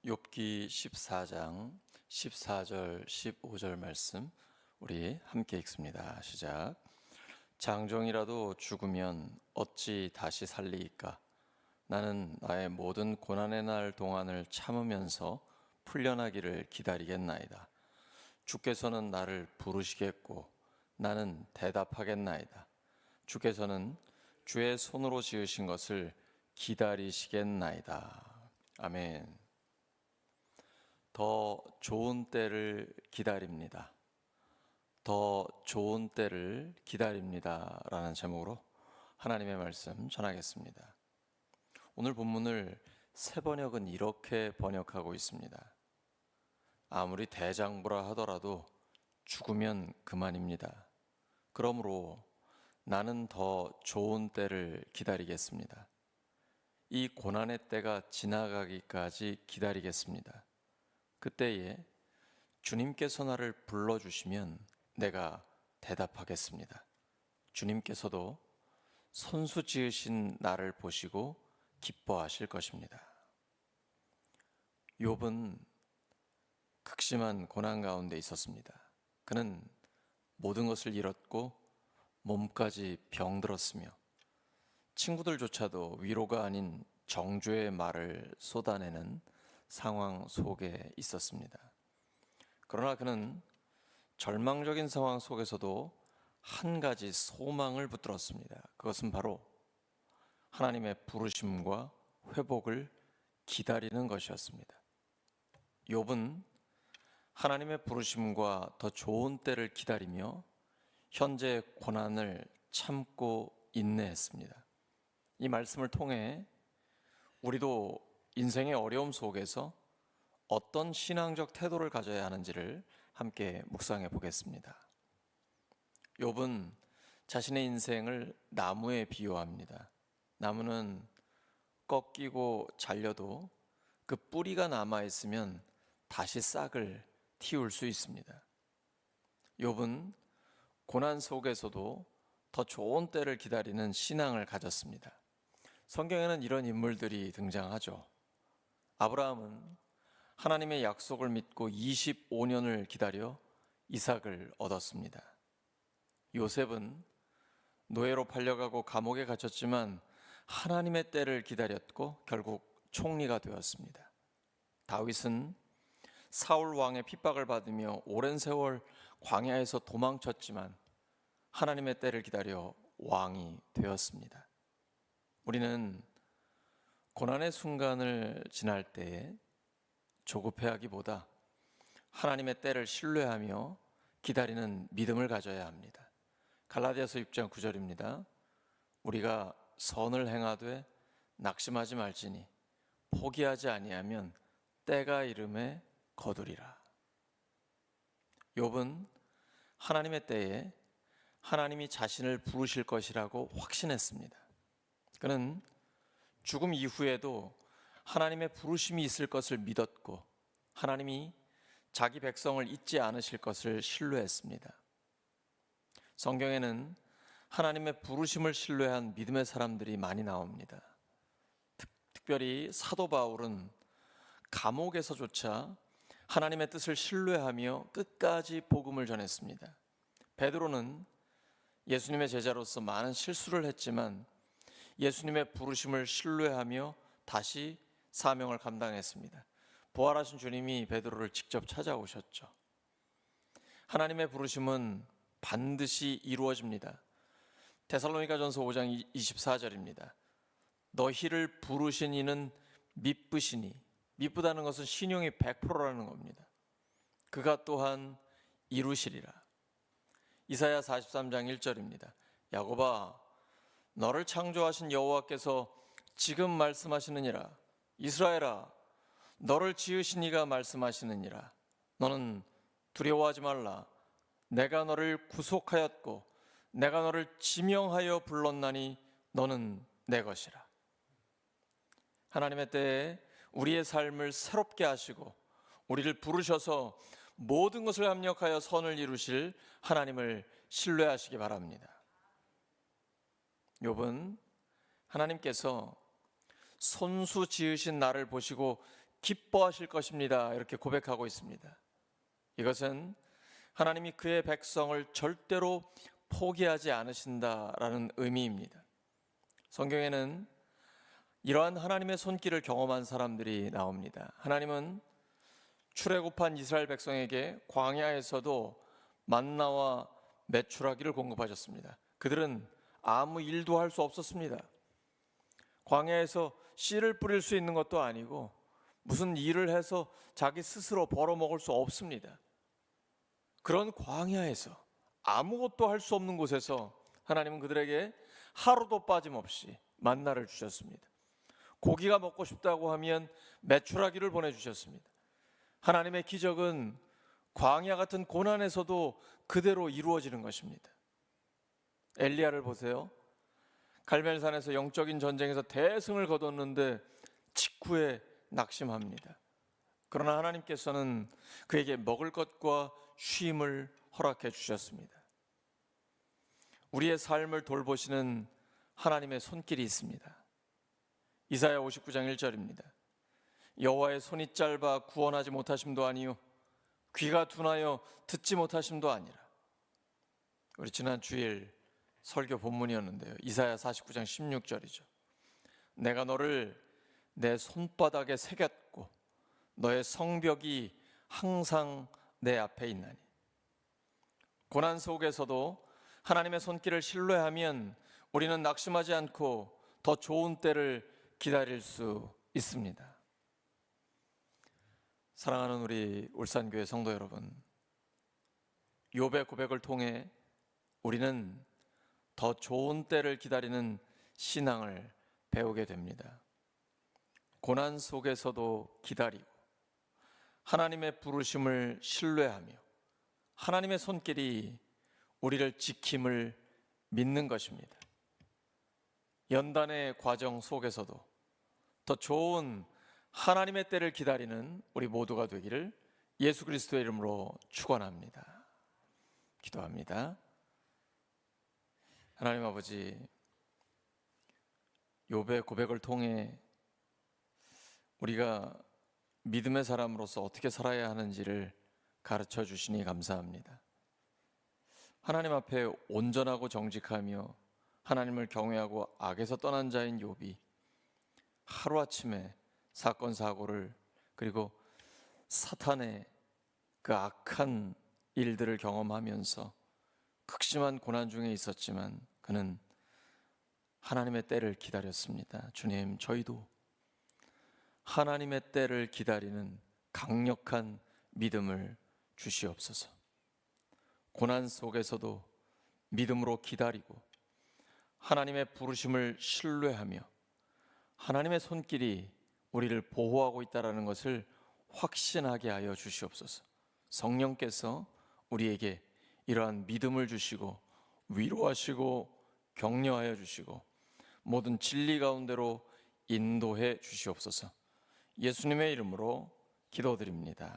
욥기 14장 14절 15절 말씀 우리 함께 읽습니다. 시작. 장정이라도 죽으면 어찌 다시 살리이까? 나는 나의 모든 고난의 날 동안을 참으면서 풀려나기를 기다리겠나이다. 주께서는 나를 부르시겠고 나는 대답하겠나이다. 주께서는 주의 손으로 지으신 것을 기다리시겠나이다. 아멘. 더 좋은 때를 기다립니다. 더 좋은 때를 기다립니다. 라는 제목으로 하나님의 말씀 전하겠습니다. 오늘 본문을 새 번역은 이렇게 번역하고 있습니다. 아무리 대장부라 하더라도 죽으면 그만입니다. 그러므로 나는 더 좋은 때를 기다리겠습니다. 이 고난의 때가 지나가기까지 기다리겠습니다. 그때에 주님께서 나를 불러주시면 내가 대답하겠습니다. 주님께서도 손수 지으신 나를 보시고 기뻐하실 것입니다. 욥은 극심한 고난 가운데 있었습니다. 그는 모든 것을 잃었고 몸까지 병들었으며 친구들조차도 위로가 아닌 정죄의 말을 쏟아내는 상황 속에 있었습니다. 그러나 그는 절망적인 상황 속에서도 한 가지 소망을 붙들었습니다. 그것은 바로 하나님의 부르심과 회복을 기다리는 것이었습니다. 욥은 하나님의 부르심과 더 좋은 때를 기다리며 현재의 고난을 참고 인내했습니다. 이 말씀을 통해 우리도 인생의 어려움 속에서 어떤 신앙적 태도를 가져야 하는지를 함께 묵상해 보겠습니다. 욥은 자신의 인생을 나무에 비유합니다. 나무는 꺾이고 잘려도 그 뿌리가 남아있으면 다시 싹을 틔울 수 있습니다. 욥은 고난 속에서도 더 좋은 때를 기다리는 신앙을 가졌습니다. 성경에는 이런 인물들이 등장하죠. 아브라함은 하나님의 약속을 믿고 25년을 기다려 이삭을 얻었습니다. 요셉은 노예로 팔려가고 감옥에 갇혔지만 하나님의 때를 기다렸고 결국 총리가 되었습니다. 다윗은 사울 왕의 핍박을 받으며 오랜 세월 광야에서 도망쳤지만 하나님의 때를 기다려 왕이 되었습니다. 우리는 고난의 순간을 지날 때에 조급해하기보다 하나님의 때를 신뢰하며 기다리는 믿음을 가져야 합니다. 갈라디아서 6장 9절입니다. 우리가 선을 행하되 낙심하지 말지니 포기하지 아니하면 때가 이름에 거두리라. 욥은 하나님의 때에 하나님이 자신을 부르실 것이라고 확신했습니다. 그는 죽음 이후에도 하나님의 부르심이 있을 것을 믿었고 하나님이 자기 백성을 잊지 않으실 것을 신뢰했습니다. 성경에는 하나님의 부르심을 신뢰한 믿음의 사람들이 많이 나옵니다. 특별히 사도 바울은 감옥에서조차 하나님의 뜻을 신뢰하며 끝까지 복음을 전했습니다. 베드로는 예수님의 제자로서 많은 실수를 했지만 예수님의 부르심을 신뢰하며 다시 사명을 감당했습니다. 부활하신 주님이 베드로를 직접 찾아오셨죠. 하나님의 부르심은 반드시 이루어집니다. 데살로니가전서 5장 24절입니다. 너희를 부르신 이는 미쁘시니, 미쁘다는 것은 신용이 100%라는 겁니다. 그가 또한 이루시리라. 이사야 43장 1절입니다. 야곱아, 너를 창조하신 여호와께서 지금 말씀하시느니라. 이스라엘아, 너를 지으신 이가 말씀하시느니라. 너는 두려워하지 말라. 내가 너를 구속하였고 내가 너를 지명하여 불렀나니 너는 내 것이라. 하나님의 때에 우리의 삶을 새롭게 하시고 우리를 부르셔서 모든 것을 합력하여 선을 이루실 하나님을 신뢰하시기 바랍니다. 욥은 하나님께서 손수 지으신 나를 보시고 기뻐하실 것입니다. 이렇게 고백하고 있습니다. 이것은 하나님이 그의 백성을 절대로 포기하지 않으신다라는 의미입니다. 성경에는 이러한 하나님의 손길을 경험한 사람들이 나옵니다. 하나님은 출애굽한 이스라엘 백성에게 광야에서도 만나와 메추라기를 공급하셨습니다. 그들은 아무 일도 할 수 없었습니다. 광야에서 씨를 뿌릴 수 있는 것도 아니고 무슨 일을 해서 자기 스스로 벌어먹을 수 없습니다. 그런 광야에서 아무것도 할 수 없는 곳에서 하나님은 그들에게 하루도 빠짐없이 만나를 주셨습니다. 고기가 먹고 싶다고 하면 메추라기를 보내주셨습니다. 하나님의 기적은 광야 같은 고난에서도 그대로 이루어지는 것입니다. 엘리야를 보세요. 갈멜산에서 영적인 전쟁에서 대승을 거뒀는데 직후에 낙심합니다. 그러나 하나님께서는 그에게 먹을 것과 쉼을 허락해 주셨습니다. 우리의 삶을 돌보시는 하나님의 손길이 있습니다. 이사야 59장 1절입니다. 여호와의 손이 짧아 구원하지 못하심도 아니요 귀가 둔하여 듣지 못하심도 아니라. 우리 지난 주일 설교 본문이었는데요. 이사야 49장 16절이죠. 내가 너를 내 손바닥에 새겼고 너의 성벽이 항상 내 앞에 있나니. 고난 속에서도 하나님의 손길을 신뢰하면 우리는 낙심하지 않고 더 좋은 때를 기다릴 수 있습니다. 사랑하는 우리 울산교회 성도 여러분, 욥의 고백을 통해 우리는 더 좋은 때를 기다리는 신앙을 배우게 됩니다. 고난 속에서도 기다리고 하나님의 부르심을 신뢰하며 하나님의 손길이 우리를 지킴을 믿는 것입니다. 연단의 과정 속에서도 더 좋은 하나님의 때를 기다리는 우리 모두가 되기를 예수 그리스도의 이름으로 축원합니다. 기도합니다. 하나님 아버지, 욥의 고백을 통해 우리가 믿음의 사람으로서 어떻게 살아야 하는지를 가르쳐 주시니 감사합니다. 하나님 앞에 온전하고 정직하며 하나님을 경외하고 악에서 떠난 자인 욥이 하루아침에 사건 사고를 그리고 사탄의 그 악한 일들을 경험하면서 극심한 고난 중에 있었지만 그는 하나님의 때를 기다렸습니다. 주님, 저희도 하나님의 때를 기다리는 강력한 믿음을 주시옵소서. 고난 속에서도 믿음으로 기다리고 하나님의 부르심을 신뢰하며 하나님의 손길이 우리를 보호하고 있다는 것을 확신하게 하여 주시옵소서. 성령께서 우리에게 이러한 믿음을 주시고 위로하시고 격려하여 주시고 모든 진리 가운데로 인도해 주시옵소서. 예수님의 이름으로 기도드립니다.